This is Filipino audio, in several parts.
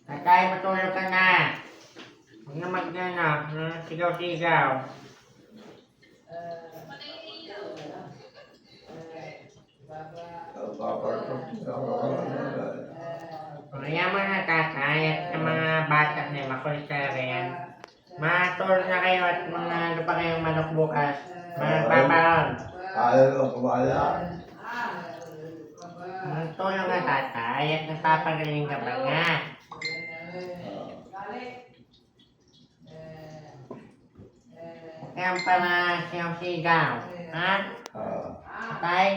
Tatay, matulog ka na. Huwag na mag-ano, sigaw-sigaw. Kaya mga tatay at sa mga bata na makulit sa rin, matulog na kayo at mga ano pa kayong manok bukas. Magbabaon. Ayaw ko kumaya. Matulog na tatay at nagpapagaling ka ba nga? Kaya pala siyang sigaw. Ha? Tatay?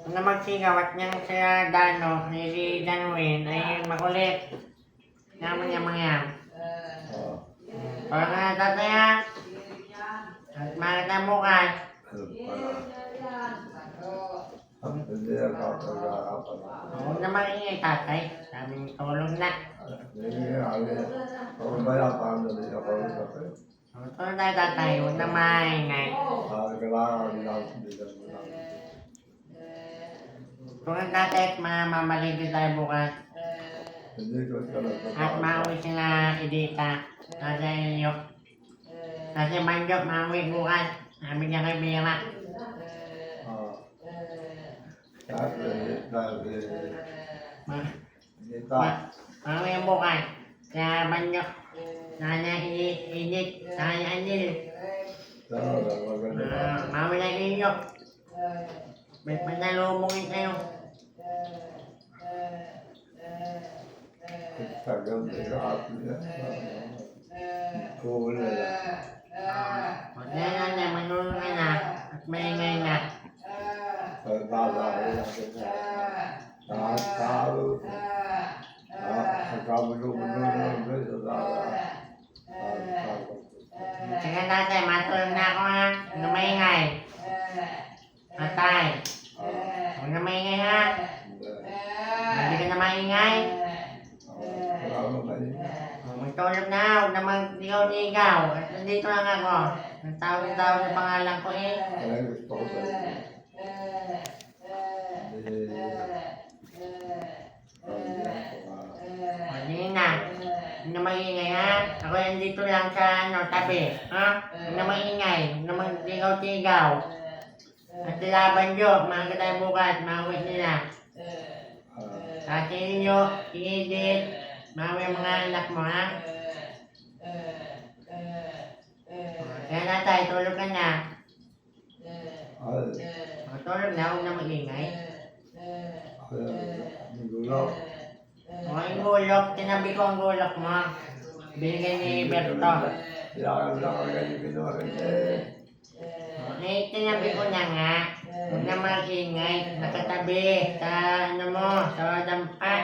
Kung na magsigaw at niyang siya Dano, si Danwin ay makulit. Naman niya mga yan. Parang nga tatay ha? At malat na bukas. Hindi ako pag-aapan. Huwag na maingay tatay. Sabi niyo tulog na. Kung maya paano din ako ito. Tulog tayo tatay. Huwag na maingay. Kailangan lang dito mo lang. Tulog tatay at mamaligid tayo bukas. Hindi ko talaga. At mauwi sila Edita. Kasi yung kasi Manjok mauwi bukas. Sabi niya kay Mira. Mauwi yung bukas. Kaya Manjok. Sana init. Sana anil. Mauwi na ninyo. May panalumungin kayo. Tagal na lahat niya. Cool na lang. Huwag na, manulong ka na. At maingay na. Pagdadaan natin na. Lahat tao. Pagkabulo-bulo na ito Sige tatay, matulog na ako ha. Huwag na maingay. Tatay. Huwag na maingay ha. Hindi ka na maingay. Magtulog na, huwag na mag-ligaw-ligaw. At nandito lang ako. Nagtawag-tawag sa pangalan ko eh. gusto ko sa'yo. Hindi na. Huwag na maingay ha. Ako nandito lang sa tabi. Ha? Huwag na maingay. Huwag na mag-ligaw-ligaw. At sila Banjo, mga tayo bukas, mga uwit nila. Kasi ninyo, sinidit. Mga anak mo ha. Kaya tatay, tulog ka na. Tulog na, huwag na maingay. Ang gulok, tinabi ko ang gulok mo. Binigay ni Berto. Eh, tinabi ko na nga. Huwag na maingay. Nakatabi sa ano mo, sa dampa.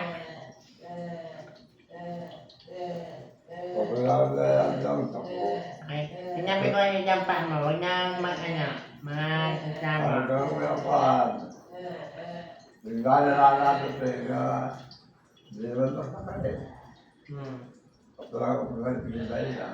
Okay. Tinabi ko yung dampa mo. Huwag na mag-isama. Bigala na natin tayo. Hindi ba ito kapatid? Ito lang kung pinay na.